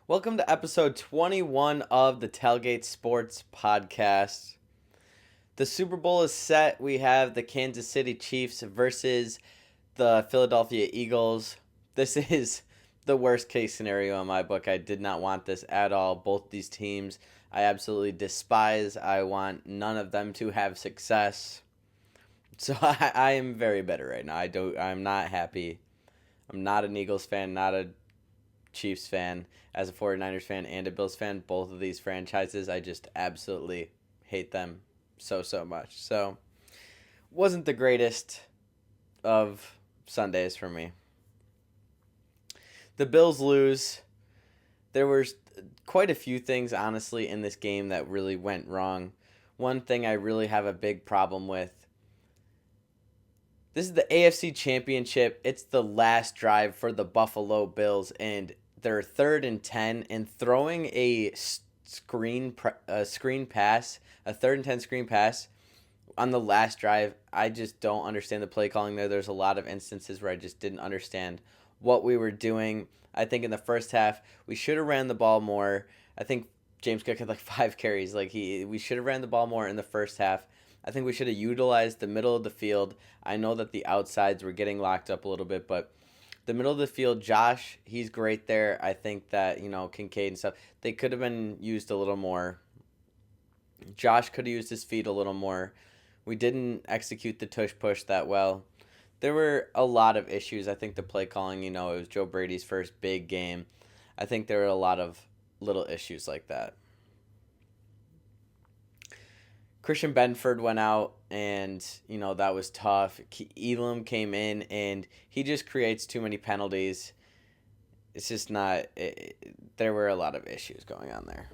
Welcome to episode 21 of the Tailgate Sports Podcast. The Super Bowl is set. We have the Kansas City Chiefs versus the Philadelphia Eagles. This is the worst case scenario in my book. I did not want this at all. Both these teams I absolutely despise. I want none of them to have success. So I am very bitter right now. I'm not happy. I'm not an Eagles fan, not a Chiefs fan, as a 49ers fan and a Bills fan. Both of these franchises, I just absolutely hate them so much. So, wasn't the greatest of Sundays for me. The Bills lose. There were quite a few things, honestly, in this game that really went wrong. One thing I really have a big problem with. This is the AFC Championship. It's the last drive for the Buffalo Bills, and they're 3rd and 10, and throwing a screen pass, a 3rd and 10 screen pass on the last drive. I just don't understand the play calling there. There's a lot of instances where I just didn't understand what we were doing. I think in the first half we should have ran the ball more. I think James Cook had like 5 carries. We should have ran the ball more in the first half. I think we should have utilized the middle of the field. I know that the outsides were getting locked up a little bit, but the middle of the field, Josh, he's great there. I think that, Kincaid and stuff, they could have been used a little more. Josh could have used his feet a little more. We didn't execute the tush push that well. There were a lot of issues. I think the play calling, it was Joe Brady's first big game. I think there were a lot of little issues like that. Christian Benford went out, and, that was tough. Elam came in, and he just creates too many penalties. It's just not... there were a lot of issues going on there.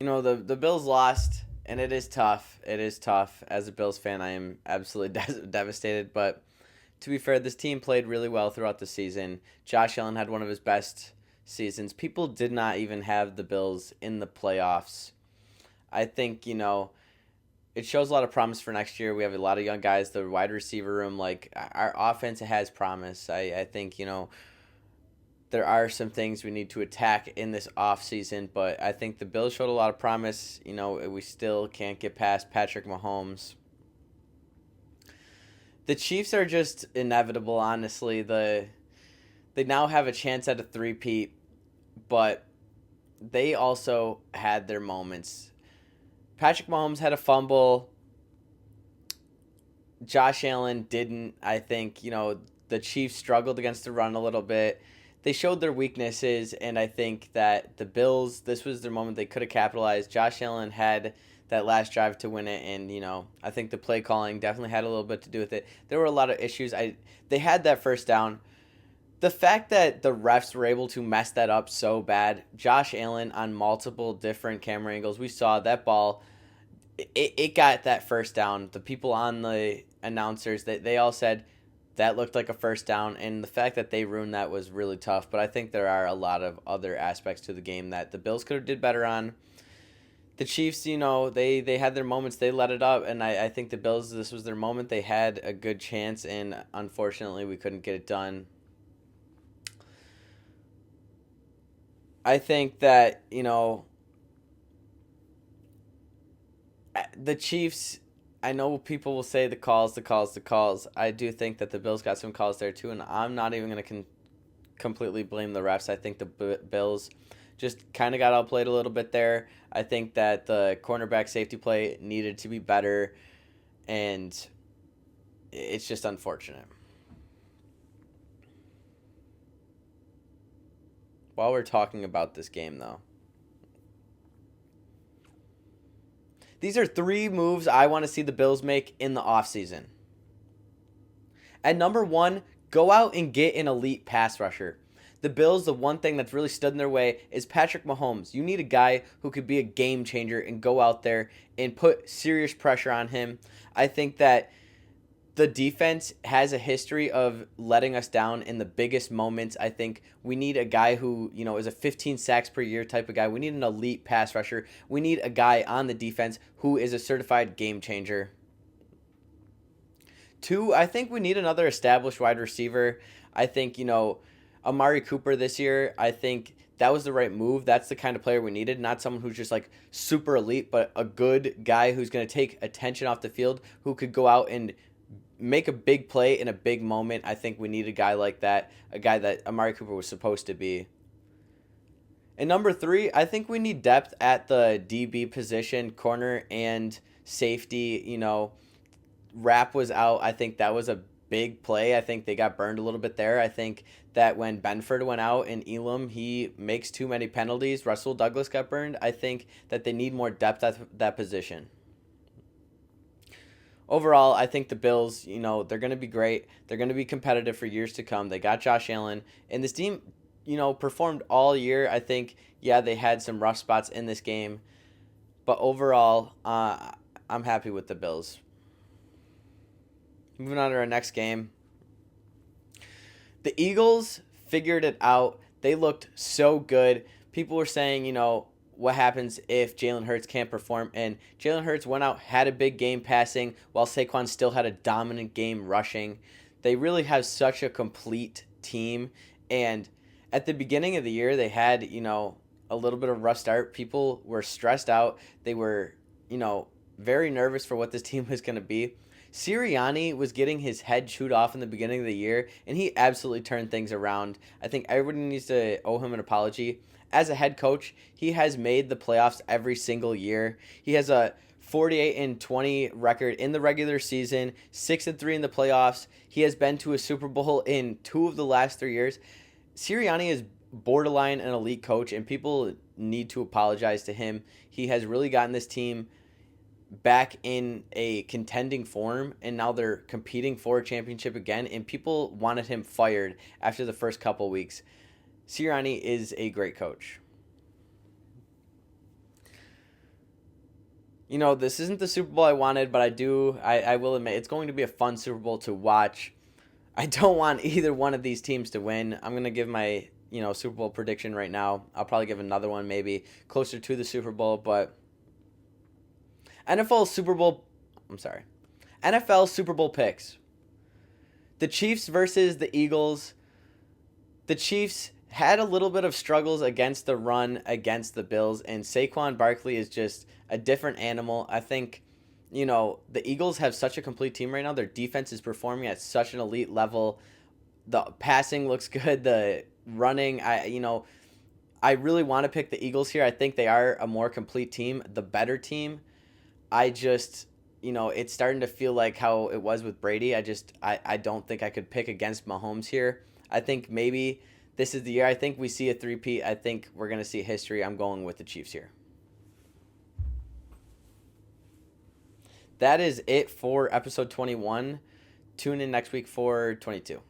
Okay. The Bills lost, and it is tough. It is tough. As a Bills fan, I am absolutely devastated, but... to be fair, this team played really well throughout the season. Josh Allen had one of his best seasons. People did not even have the Bills in the playoffs. I think, it shows a lot of promise for next year. We have a lot of young guys. The wide receiver room, our offense has promise. I think, there are some things we need to attack in this offseason, but I think the Bills showed a lot of promise. We still can't get past Patrick Mahomes. The Chiefs are just inevitable, honestly. They now have a chance at a three-peat, but they also had their moments. Patrick Mahomes had a fumble. Josh Allen didn't. I think, the Chiefs struggled against the run a little bit. They showed their weaknesses, and I think that the Bills, this was their moment. They could have capitalized. Josh Allen had that last drive to win it, and I think the play calling definitely had a little bit to do with it. There were a lot of issues. They had that first down. The fact that the refs were able to mess that up so bad, Josh Allen on multiple different camera angles, we saw that ball, it got that first down. The people on the announcers, they all said that looked like a first down, and the fact that they ruined that was really tough. But I think there are a lot of other aspects to the game that the Bills could have did better on. The Chiefs, they had their moments. They let it up, and I think the Bills, this was their moment. They had a good chance, and unfortunately, we couldn't get it done. I think that, the Chiefs, I know people will say the calls. I do think that the Bills got some calls there, too, and I'm not even going to completely blame the refs. I think the Bills just kind of got outplayed a little bit there. I think that the cornerback safety play needed to be better, and it's just unfortunate. While we're talking about this game, though, these are 3 moves I want to see the Bills make in the offseason. At number 1, go out and get an elite pass rusher. The Bills, the one thing that's really stood in their way is Patrick Mahomes. You need a guy who could be a game changer and go out there and put serious pressure on him. I think that the defense has a history of letting us down in the biggest moments. I think we need a guy who, is a 15 sacks per year type of guy. We need an elite pass rusher. We need a guy on the defense who is a certified game changer. Two, I think we need another established wide receiver. I think, Amari Cooper this year, I think that was the right move. That's the kind of player we needed, not someone who's just like super elite, but a good guy who's going to take attention off the field, who could go out and make a big play in a big moment. I think we need a guy like that, a guy that Amari Cooper was supposed to be. And number three, I think we need depth at the DB position, corner and safety. Rapp was out. I think that was a big play. I think they got burned a little bit there. I think that when Benford went out and Elam, he makes too many penalties. Russell Douglas got burned. I think that they need more depth at that position. Overall, I think the Bills, they're going to be great. They're going to be competitive for years to come. They got Josh Allen, and this team, performed all year. I think, yeah, they had some rough spots in this game, but overall, I'm happy with the Bills. Moving on to our next game. The Eagles figured it out. They looked so good. People were saying, what happens if Jalen Hurts can't perform? And Jalen Hurts went out, had a big game passing, while Saquon still had a dominant game rushing. They really have such a complete team. And at the beginning of the year, they had, a little bit of a rough start. People were stressed out. They were, very nervous for what this team was going to be. Sirianni was getting his head chewed off in the beginning of the year, and he absolutely turned things around. I think everybody needs to owe him an apology. As a head coach, he has made the playoffs every single year. He has a 48-20 record in the regular season, 6-3 in the playoffs. He has been to a Super Bowl in 2 of the last 3 years. Sirianni is borderline an elite coach, and people need to apologize to him. He has really gotten this team back in a contending form, and now they're competing for a championship again, and people wanted him fired after the first couple weeks. Sirianni is a great coach. This isn't the Super Bowl I wanted, but I will admit it's going to be a fun Super Bowl to watch. I don't want either one of these teams to win. I'm going to give my, Super Bowl prediction right now. I'll probably give another one maybe closer to the Super Bowl, but NFL Super Bowl picks. The Chiefs versus the Eagles. The Chiefs had a little bit of struggles against the run against the Bills, and Saquon Barkley is just a different animal. I think, the Eagles have such a complete team right now. Their defense is performing at such an elite level. The passing looks good. The running, I really want to pick the Eagles here. I think they are a more complete team, the better team. I just, it's starting to feel like how it was with Brady. I don't think I could pick against Mahomes here. I think maybe this is the year. I think we see a three-peat. I think we're going to see history. I'm going with the Chiefs here. That is it for episode 21. Tune in next week for 22.